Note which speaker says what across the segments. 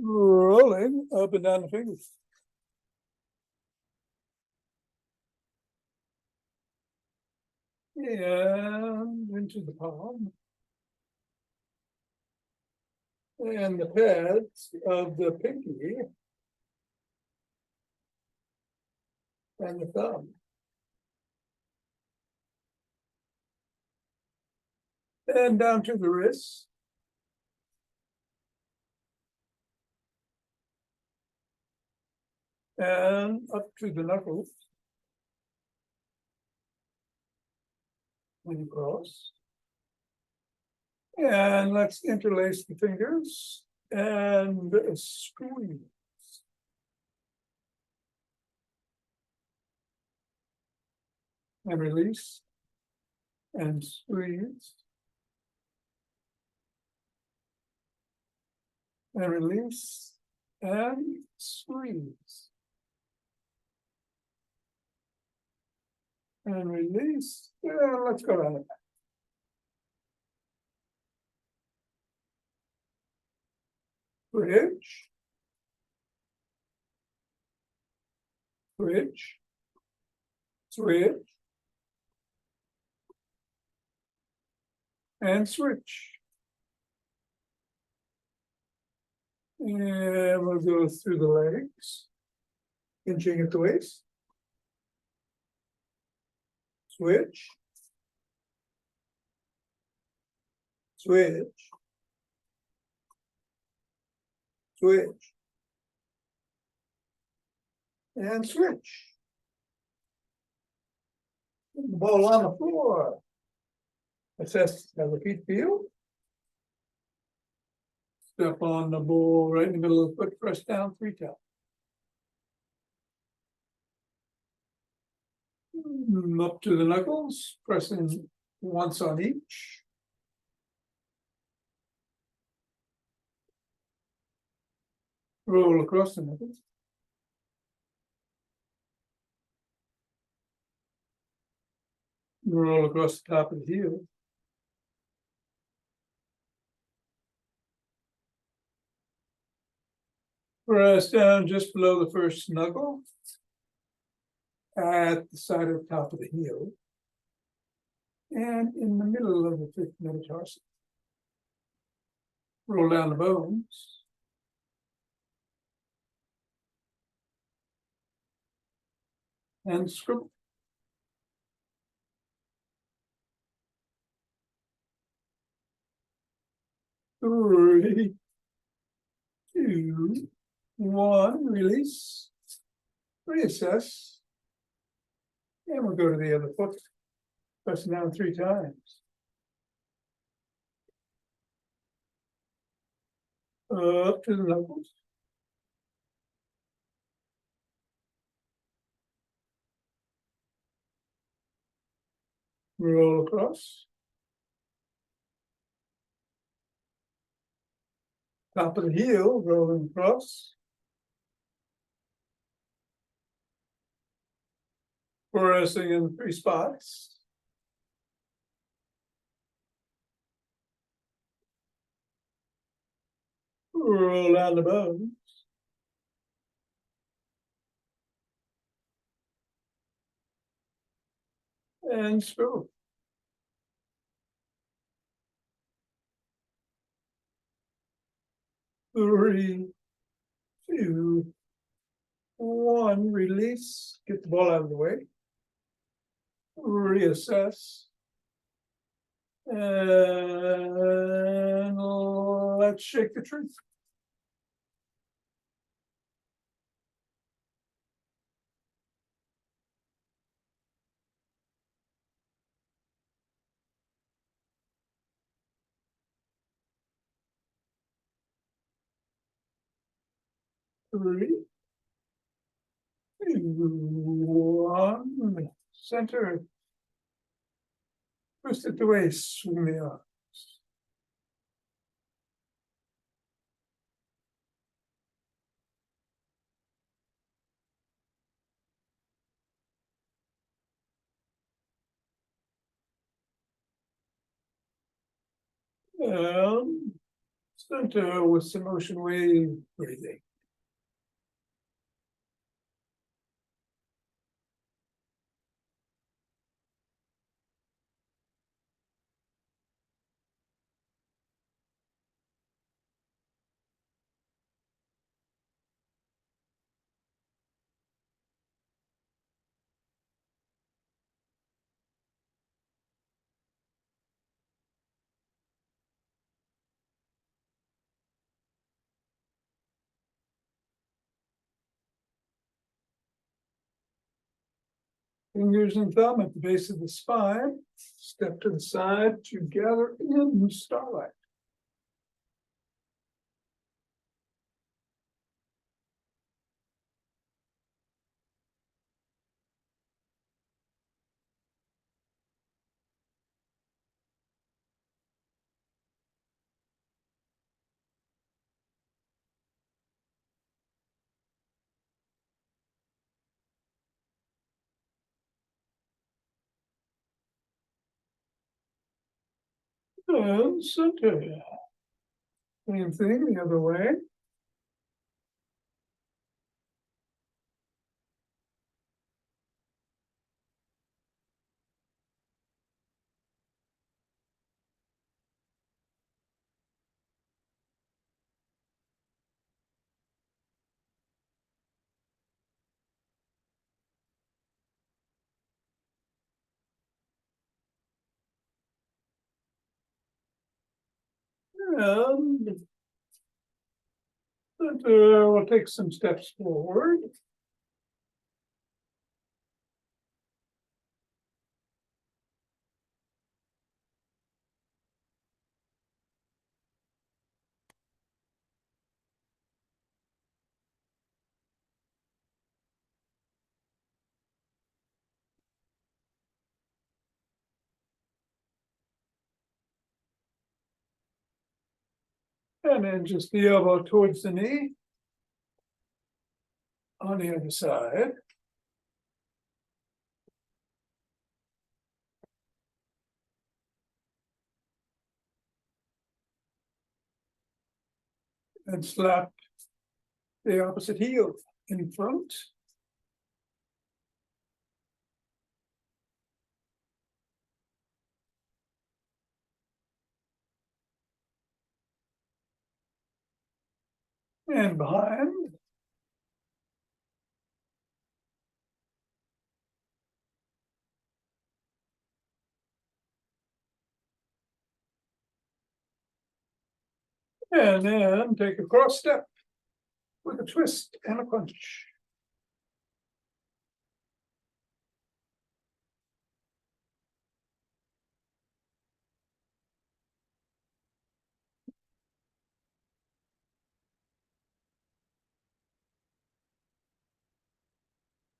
Speaker 1: rolling up and down the fingers. And into the palm. And the pads of the pinky and the thumb. And down to the wrists. And up to the knuckles. And across. And let's interlace the fingers and squeeze. And release. And squeeze. And release. And squeeze. And release. Yeah, let's go on it. Bridge. Bridge. Switch. And switch. And we'll go through the legs. Inching at the waist. Switch. Switch. Switch. And switch. The ball on the floor. Assess how the feet feel. Step on the ball right in the middle of the foot, press down 3 times. Up to the knuckles, pressing once on each. Roll across the knuckles. Roll across the top of the heel. Press down just below the first knuckle at the side of the top of the heel and in the middle of the 5th metatarsal. Roll down the bones. And scribble. Three, 2, 1, release, reassess, and we'll go to the other foot, press down 3 times. Up to the knuckles. Roll across. Top of the heel, rolling across. Pressing in 3 spots. Roll down the bones. And screw. Three, 2, 1, release, get the ball out of the way. Reassess. And let's shake the tree. Three, 2, 1, center. Twist it away, swing the arms. And Center with some motion wave breathing. Fingers and thumb at the base of the spine. Step to the side to gather in starlight. And center. Same thing the other way. And center will take some steps forward. And then just the elbow towards the knee. On the other side. And slap the opposite heel in front. And behind. And then take a cross step with a twist and a punch.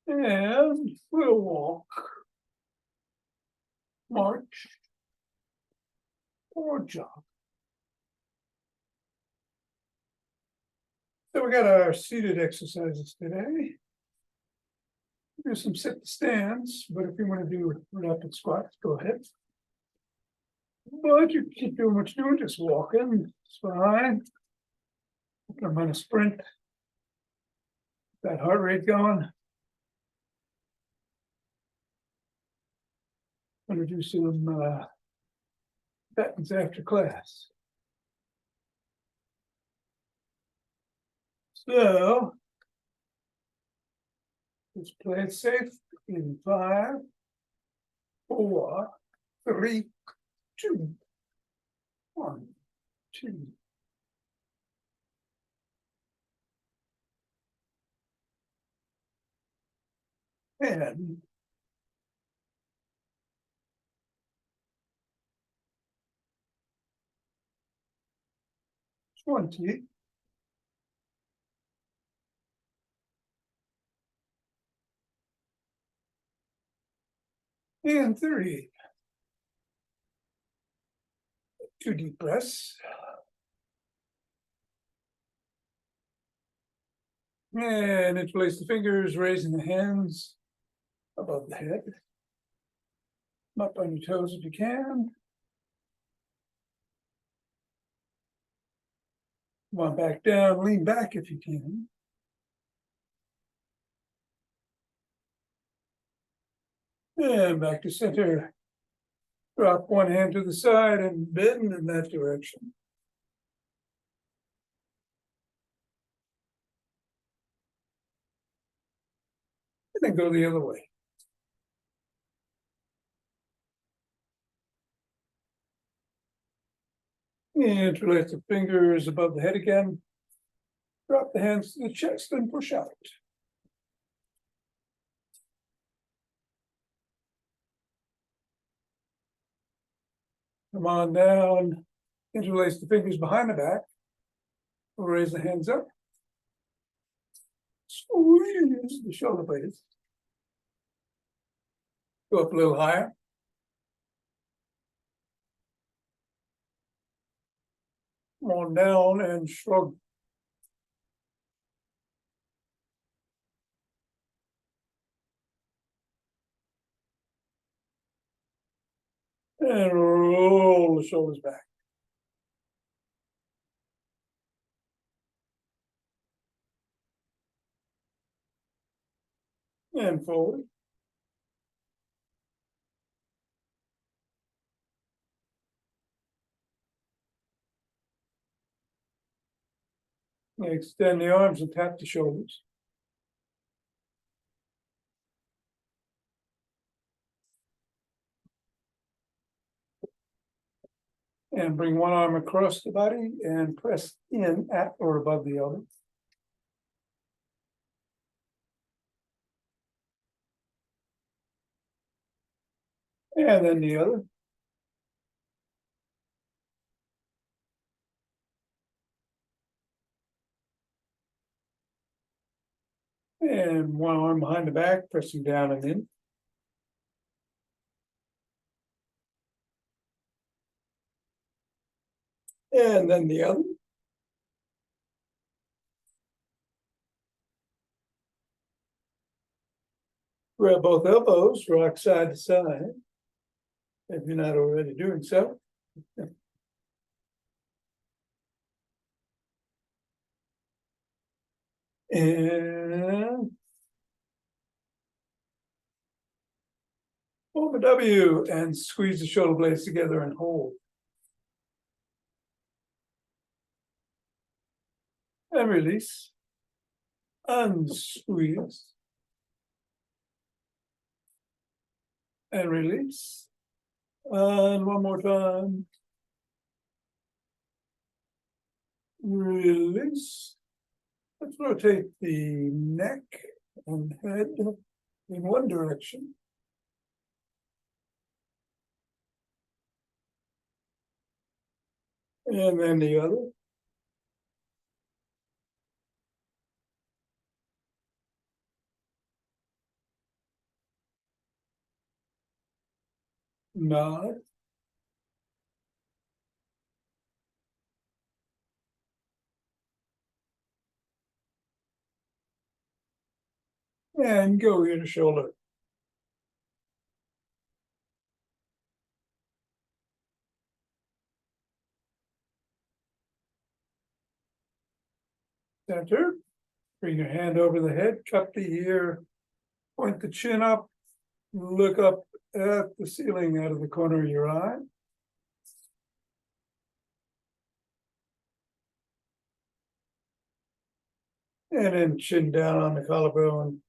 Speaker 1: And we'll walk, march, or jog. So we got our seated exercises today. Do some sit stands, but if you want to do rapid squats, go ahead. But you keep doing what you're doing, just walking, it's fine. I'm on a sprint. That heart rate going. I'm gonna do some Tibetans after class. So let's play it safe in 5, 4, 3, 2, 1, 2. And 20. And 30. 2 deep breaths. And interlace the fingers, raising the hands above the head. Up on your toes if you can. Come on back down, lean back if you can. And back to center. Drop one hand to the side and bend in that direction. And then go the other way. Interlace the fingers above the head again. Drop the hands to the chest and push out. Come on down. Interlace the fingers behind the back. Raise the hands up. Squeeze the shoulder blades. Go up a little higher. Come on down and shrug. And roll the shoulders back. And forward. Extend the arms and tap the shoulders. And bring one arm across the body and press in at or above the other. And then the other. And one arm behind the back, pressing down and in. And then the other. Grab both elbows, rock side to side, if you're not already doing so. And form a W and squeeze the shoulder blades together and hold. And release. Unsqueeze. And release. And one more time. Release. Let's rotate the neck and head in one direction. And then the other. Nod. And go ear to shoulder. Center. Bring your hand over the head, cup the ear, point the chin up, look up at the ceiling out of the corner of your eye. And then chin down on the collarbone,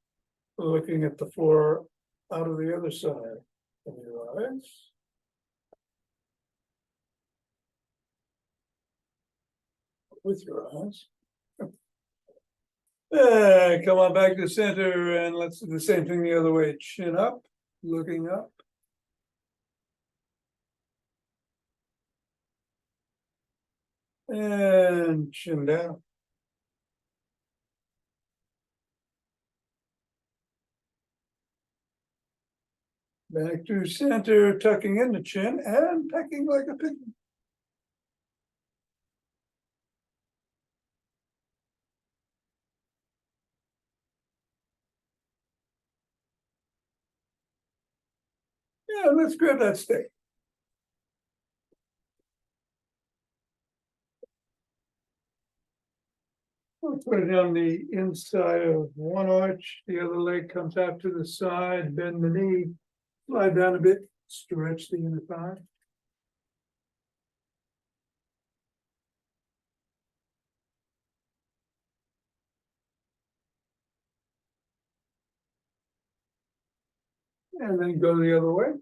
Speaker 1: looking at the floor out of the other side of your eyes. With your eyes. Come on back to center and let's do the same thing the other way. Chin up, looking up. And chin down. Back to center, tucking in the chin and pecking like a pig. Yeah, let's grab that stick. We'll put it on the inside of one arch, the other leg comes out to the side, bend the knee, slide down a bit, stretch the inner thigh. And then go the other way.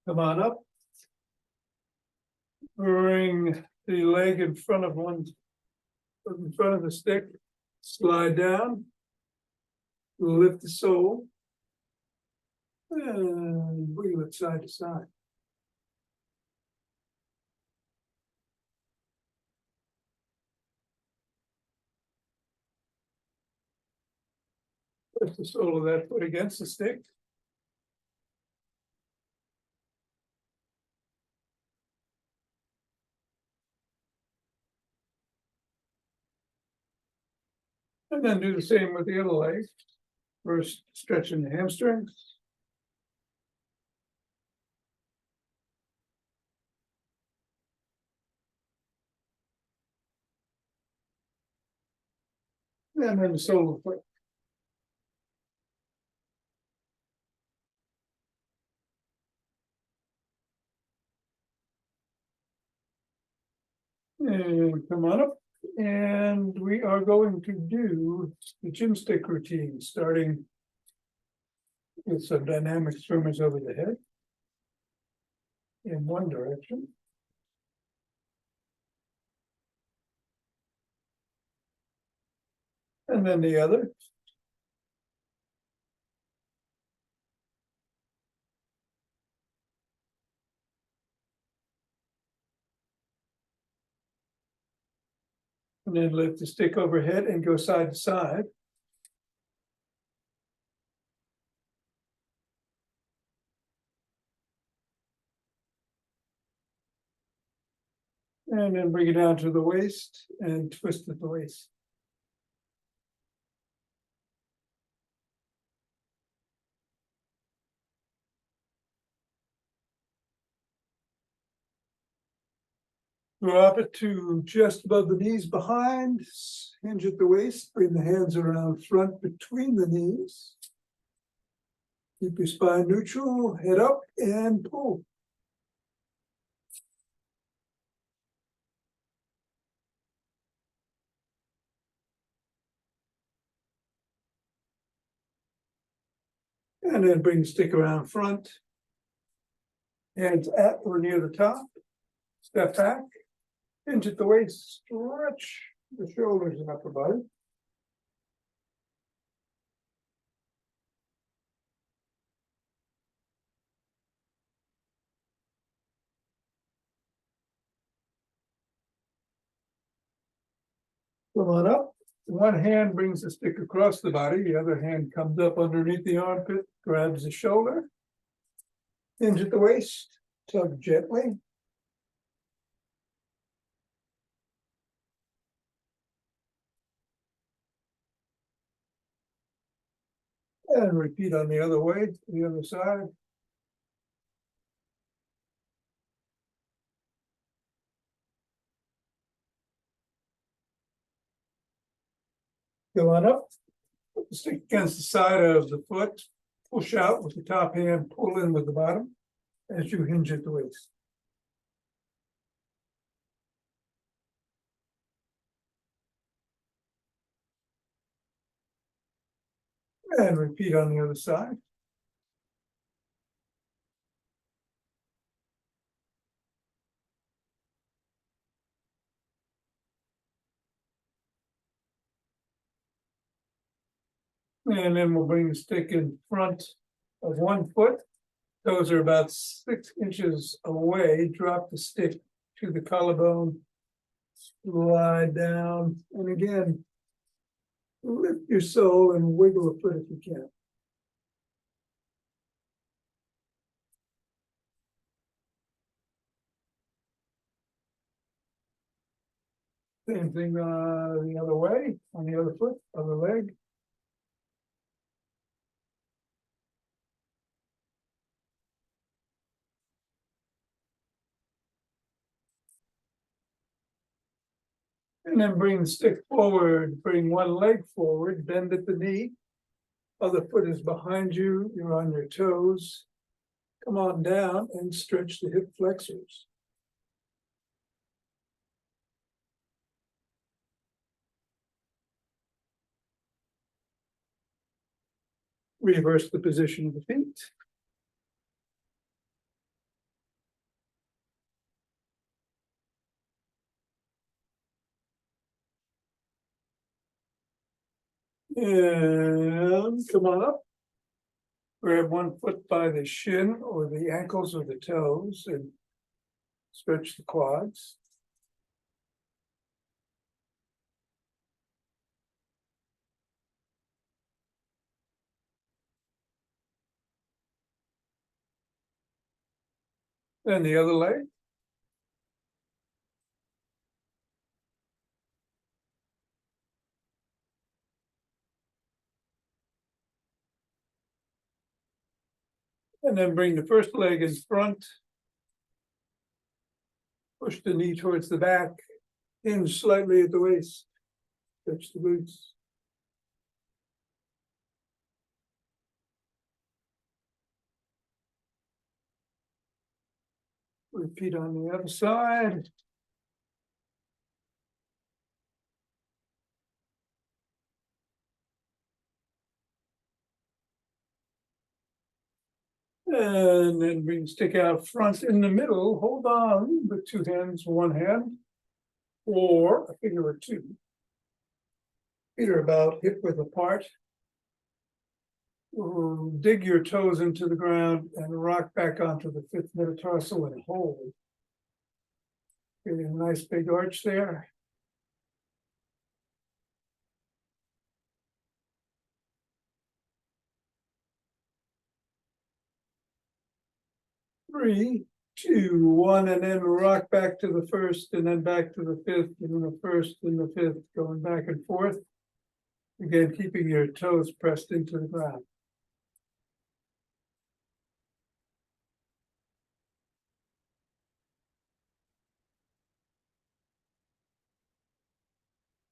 Speaker 1: Come on up. Bring the leg in front of the stick. Slide down. Lift the sole. And wiggle it side to side. Lift the sole of that foot against the stick. And then do the same with the other leg. First, stretching the hamstrings. And then the sole of the foot. And come on up. And we are going to do the GymStick routine, starting with some dynamic swimmers over the head in one direction. And then the other. And then lift the stick overhead and go side to side. And then bring it down to the waist and twist at the waist. Drop it to just above the knees behind, hinge at the waist, bring the hands around front between the knees. Keep your spine neutral, head up and pull. And then bring the stick around front. Hands at or near the top. Step back. Hinge at the waist. Stretch the shoulders and upper body. Come on up. One hand brings the stick across the body. The other hand comes up underneath the armpit, grabs the shoulder. Hinge at the waist. Tug gently. And repeat on the other way, the other side. Go on up. Put the stick against the side of the foot. Push out with the top hand, pull in with the bottom as you hinge at the waist. And repeat on the other side. And then we'll bring the stick in front of one foot. Those are about 6 inches away. Drop the stick to the collarbone. Slide down. And again, lift your sole and wiggle a foot if you can. Same thing the other way, on the other foot, other leg. And then bring the stick forward, bring one leg forward, bend at the knee. Other foot is behind you, you're on your toes. Come on down and stretch the hip flexors. Reverse the position of the feet. And come on up. Grab one foot by the shin or the ankles or the toes and stretch the quads. Then the other leg. And then bring the first leg in front. Push the knee towards the back. Hinge slightly at the waist. Stretch the glutes. Repeat on the other side. And then bring stick out front in the middle. Hold on with two hands, one hand, or a finger or two. Feet are about hip width apart. Dig your toes into the ground and rock back onto the fifth metatarsal and hold. Getting a nice big arch there. Three, two, one, and then rock back to the first, and then back to the fifth, and then the first and the fifth, going back and forth. Again, keeping your toes pressed into the ground.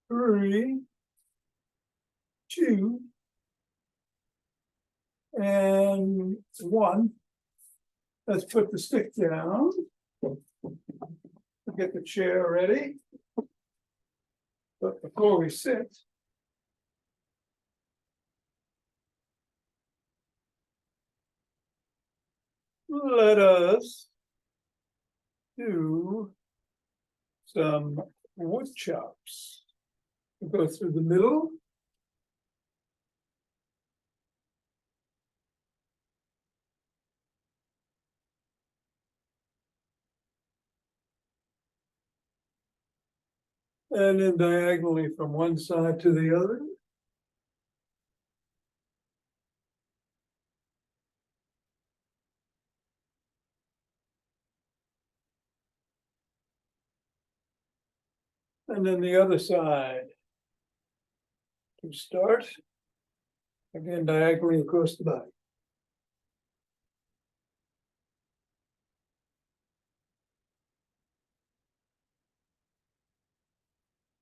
Speaker 1: Three, two, and one. Let's put the stick down. Get the chair ready. But before we sit, let us do some wood chops. We'll go through the middle. And then diagonally from one side to the other. And then the other side. To start, again, diagonally across the body.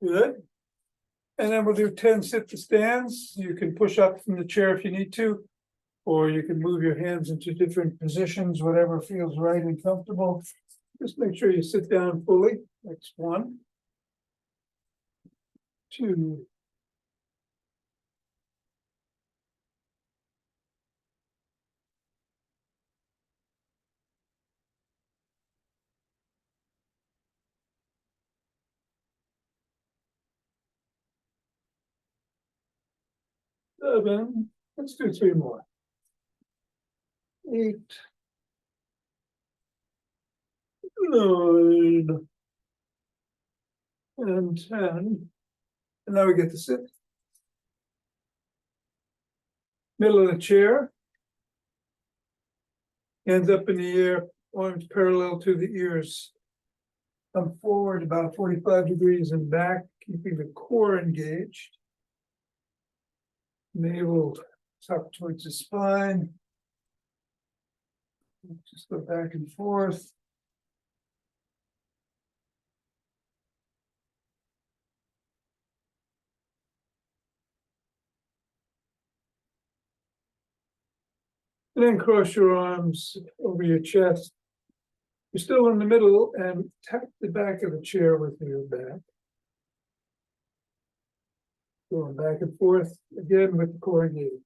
Speaker 1: Good. And then we'll do 10 sit to stands. You can push up from the chair if you need to, or you can move your hands into different positions, whatever feels right and comfortable. Just make sure you sit down fully. That's 1, 2, 7. Let's do 3 more. 8, 9, and 10. And now we get to sit. Middle of the chair. Hands up in the air, arms parallel to the ears. Come forward about 45 degrees and back, keeping the core engaged. Navel tucked towards the spine. Just go back and forth. And then cross your arms over your chest. You're still in the middle and tap the back of the chair with your back. Going back and forth again with the core engaged.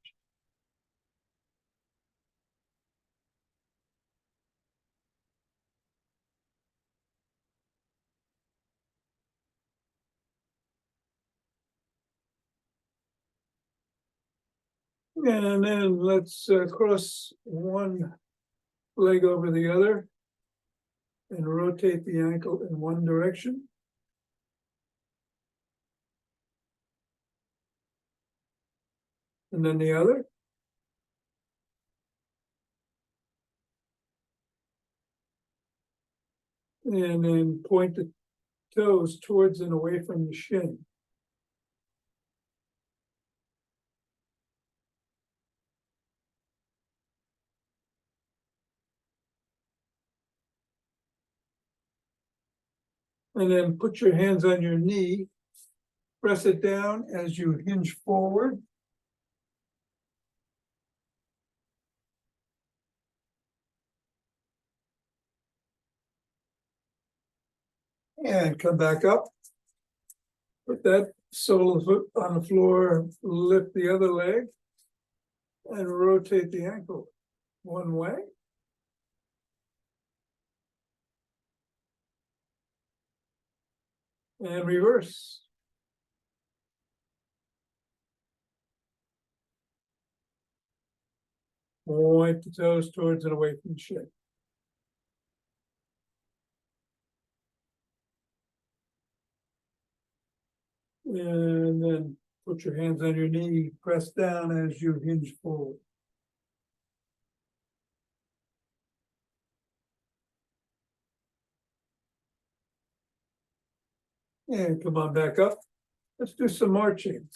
Speaker 1: And then let's cross one leg over the other and rotate the ankle in one direction. And then the other. And then point the toes towards and away from the shin. And then put your hands on your knee, press it down as you hinge forward. And come back up. Put that sole of the foot on the floor, lift the other leg, and rotate the ankle one way. And reverse. Point the toes towards and away from the shin. And then put your hands on your knee, press down as you hinge forward. And come on back up. Let's do some marching.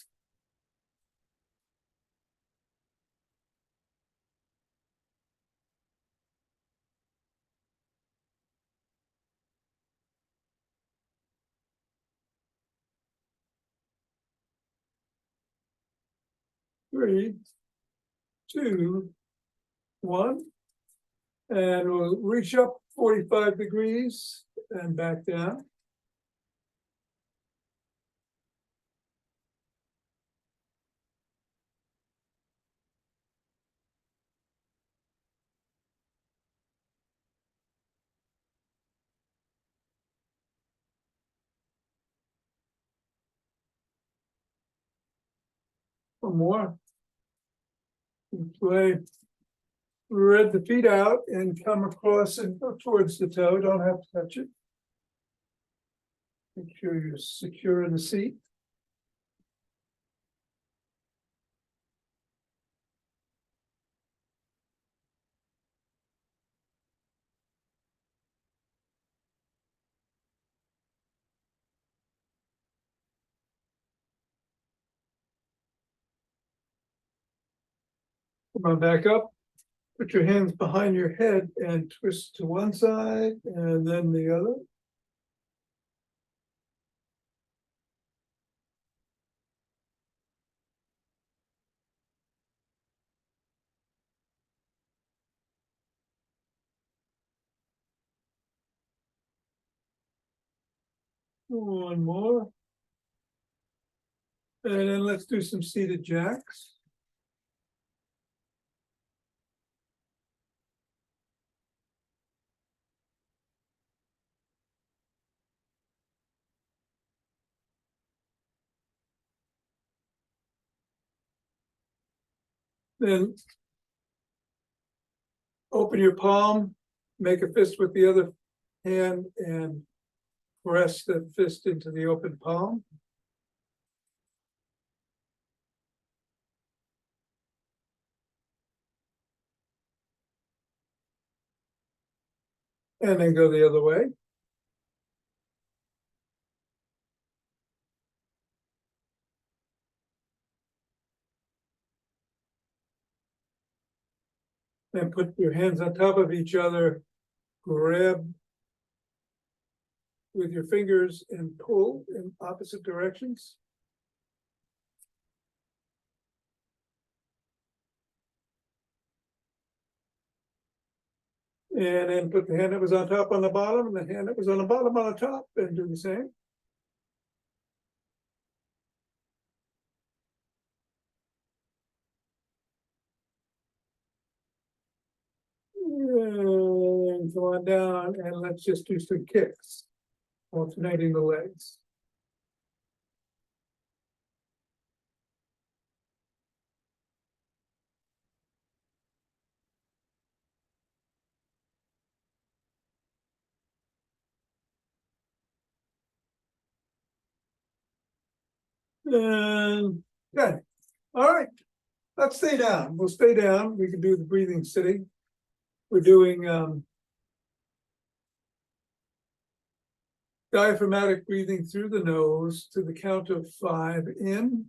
Speaker 1: Three, two, one. And we'll reach up 45 degrees and back down. One more. Play. Spread the feet out and come across and go towards the toe. Don't have to touch it. Make sure you're secure in the seat. Come on back up. Put your hands behind your head and twist to one side and then the other. One more. And then let's do some seated jacks. Then open your palm, make a fist with the other hand and press the fist into the open palm. And then go the other way. Then put your hands on top of each other, grab with your fingers and pull in opposite directions. And then put the hand that was on top on the bottom, and the hand that was on the bottom on the top, and do the same. And go on down, and let's just do some kicks, alternating the legs. And good. All right. Let's stay down. We'll stay down. We can do the breathing sitting. We're doing diaphragmatic breathing through the nose to the count of 5 in,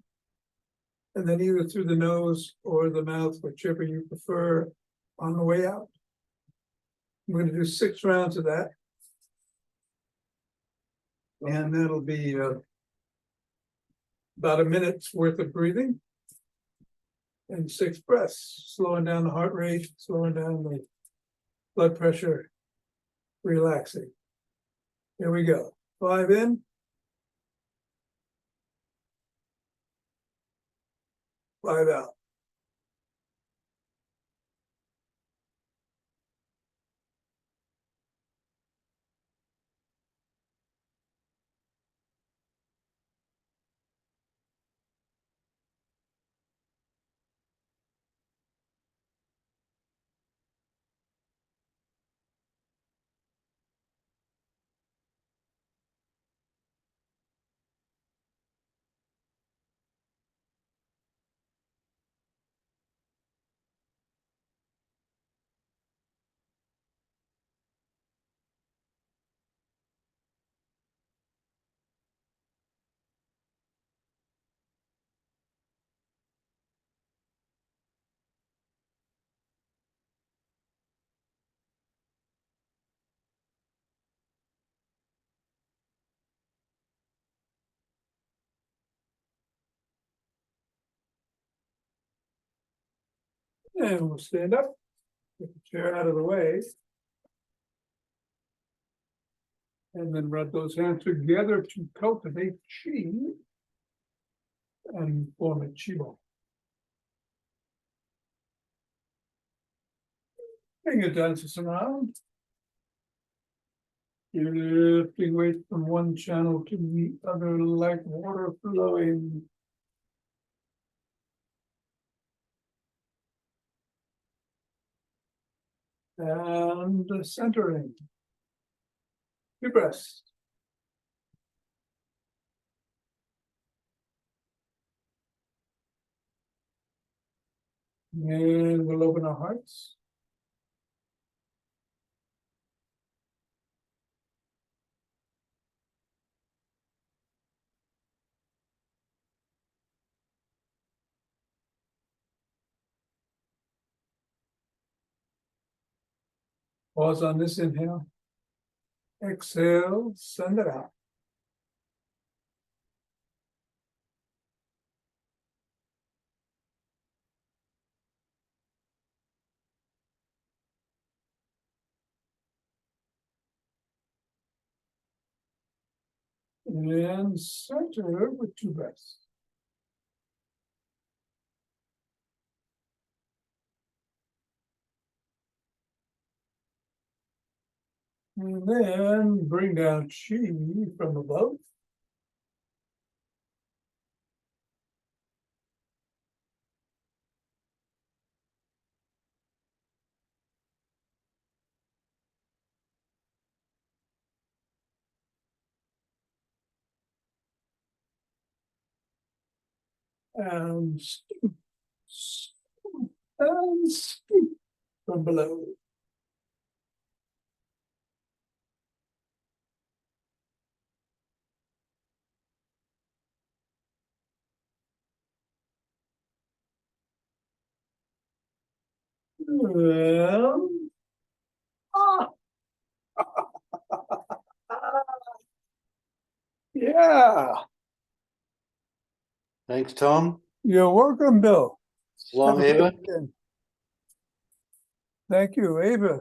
Speaker 1: and then either through the nose or the mouth, whichever you prefer, on the way out. We're going to do 6 rounds of that. And that'll be about a minute's worth of breathing. And 6 breaths, slowing down the heart rate, slowing down the blood pressure, relaxing. Here we go. 5 in. 5 out. And we'll stand up, get the chair out of the way. And then rub those hands together to cultivate chi and form a chi ball. Bring it down to some round. Lifting weight from one channel to the other like water flowing. And centering. Deep breaths. And we'll open our hearts. Pause on this inhale. Exhale, send it out. And center with 2 breaths. And then bring down chi from above. And scoop, scoop, and scoop from below. Well, ah, yeah,
Speaker 2: Thanks, Tom.
Speaker 1: you're welcome, Bill.
Speaker 2: Long
Speaker 1: Have a good
Speaker 2: Ava.
Speaker 1: weekend. Thank you, Ava.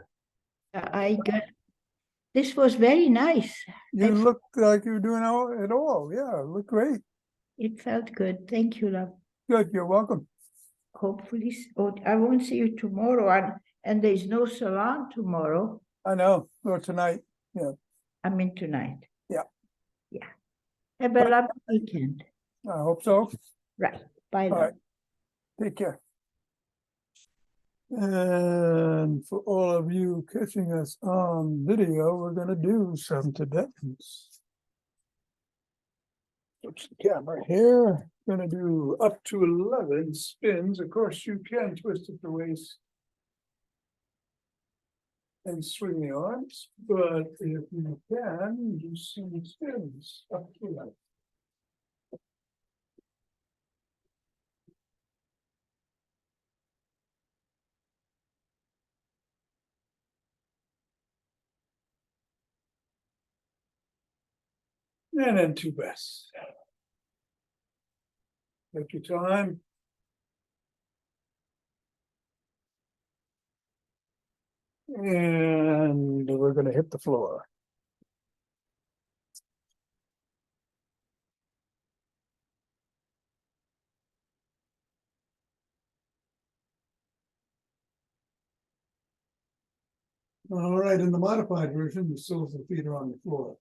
Speaker 2: I got, this was very nice.
Speaker 1: You look like you're doing it all. Yeah, look great.
Speaker 2: It felt good. Thank you, love.
Speaker 1: Good, you're welcome.
Speaker 2: Hopefully, I won't see you tomorrow, and there's no salon tomorrow.
Speaker 1: I know, or tonight, yeah.
Speaker 2: I mean tonight.
Speaker 1: Yeah.
Speaker 2: Yeah. Have a lovely weekend.
Speaker 1: I hope so.
Speaker 2: Right. Bye,
Speaker 1: All
Speaker 2: love.
Speaker 1: right, take care. And for all of you catching us on video, we're gonna do some Tibetans. Switch the camera here, gonna do up to 11 spins. Of course, you can twist at the waist and swing the arms, but if you can, do some spins up to 11. And then two breaths. Take your time. And we're gonna hit the floor. All right, in the modified version, the soles of the feet are on the floor.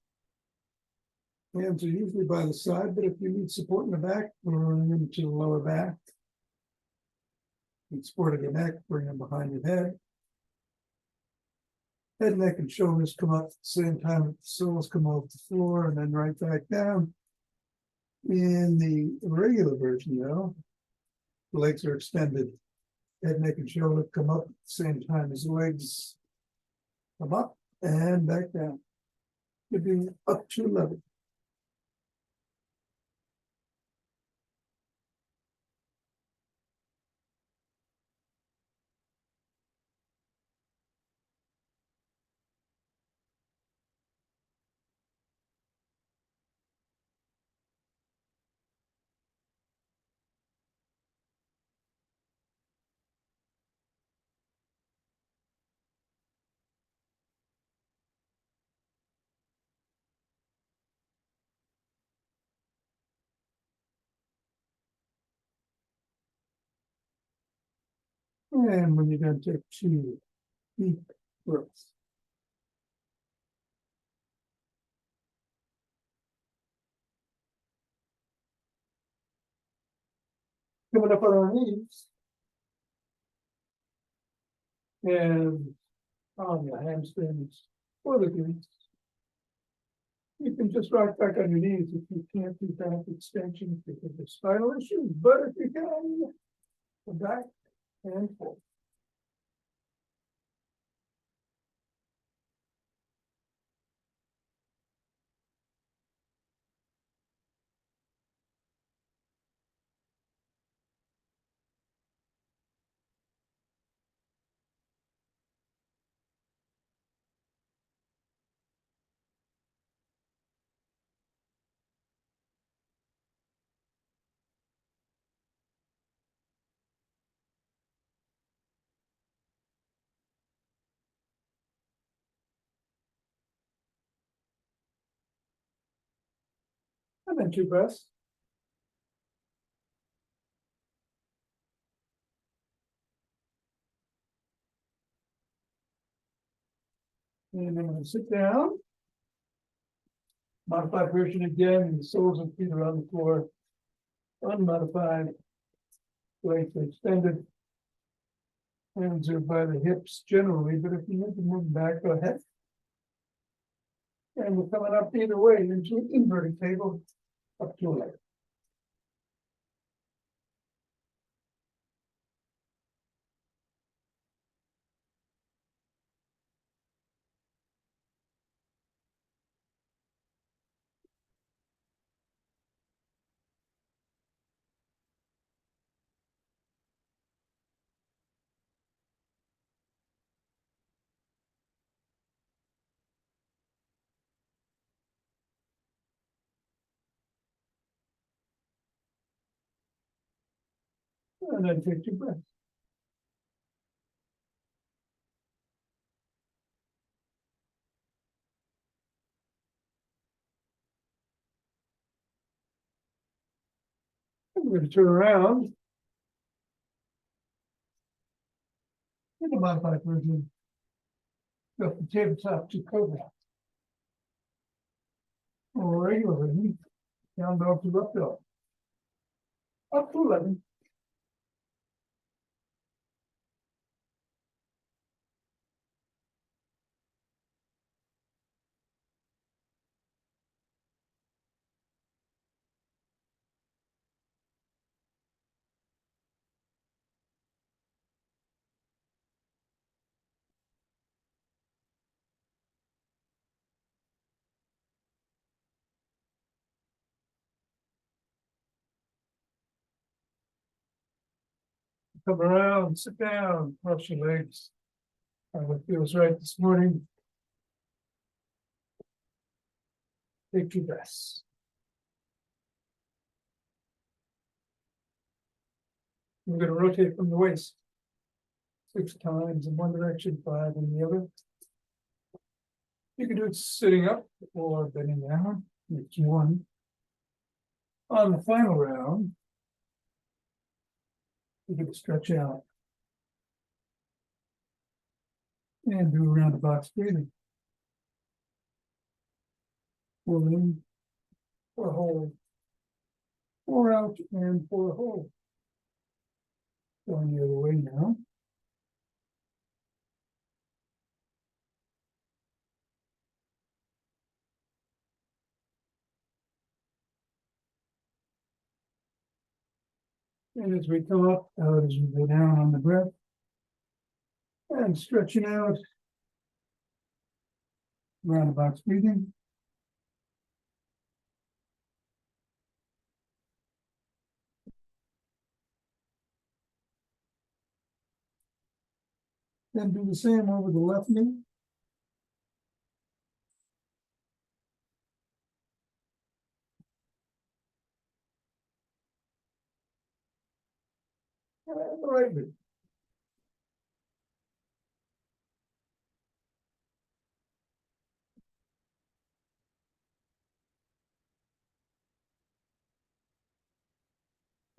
Speaker 1: Hands are usually by the side, but if you need support in the back, bring them to the lower back. Need support of your neck, bring them behind your head. Head, neck, and shoulders come up at the same time. The soles come off the floor and then right back down. In the regular version, though, the legs are extended. Head, neck, and shoulder come up at the same time as the legs come up and back down. Could be up to 11. And when you're done, take 2 deep breaths. Coming up on our knees. And on your hamstrings or the glutes. You can just rock back on your knees if you can't do back extension because of spinal issues, but if you can, go back and forth. And then 2 breaths. And then I'm going to sit down. Modified version again, the soles and feet are on the floor. Unmodified, legs extended. Hands are by the hips generally, but if you need to move back, go ahead. And we're coming up either way into an inverted table up to 11. And then take 2 breaths. We're gonna turn around. In a modified version. Go from tabletop to Cobra. Or regular version, down dog to up dog. Up to 11. Come around, sit down, cross your legs. What feels right this morning. Take your breaths. We're going to rotate from the waist 6 times in one direction, 5 in the other. You can do it sitting up or bending down, each one. On the final round, you're going to stretch out and do a round the box breathing. 4 in, 4 hold, 4 out, and 4 hold. Going the other way now. And as we come up, out as we go down on the breath, and stretching out, round the box breathing. Then do the same over the left knee. And the right knee.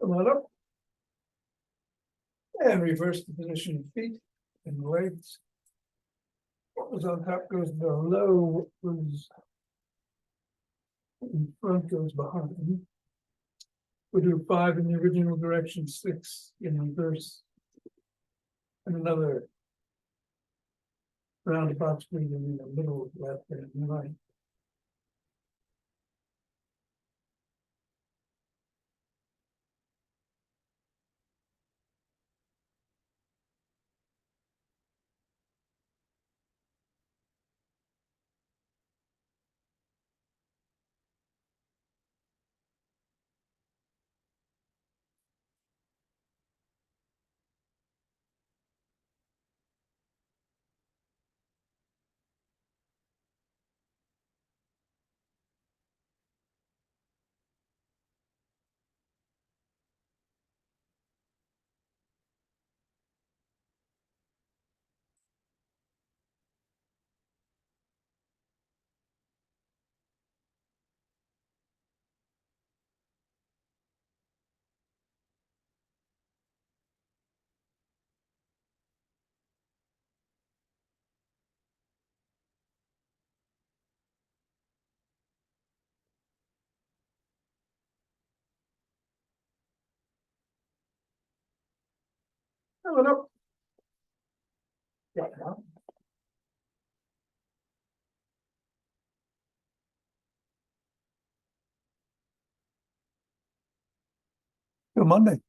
Speaker 1: Come on up. And reverse the position of feet and legs. What was on top goes below, what was in front goes behind. We do 5 in the original direction, 6 in reverse. And another round box breathing in the middle, left and right. Come on up. Yeah, now. Till Monday.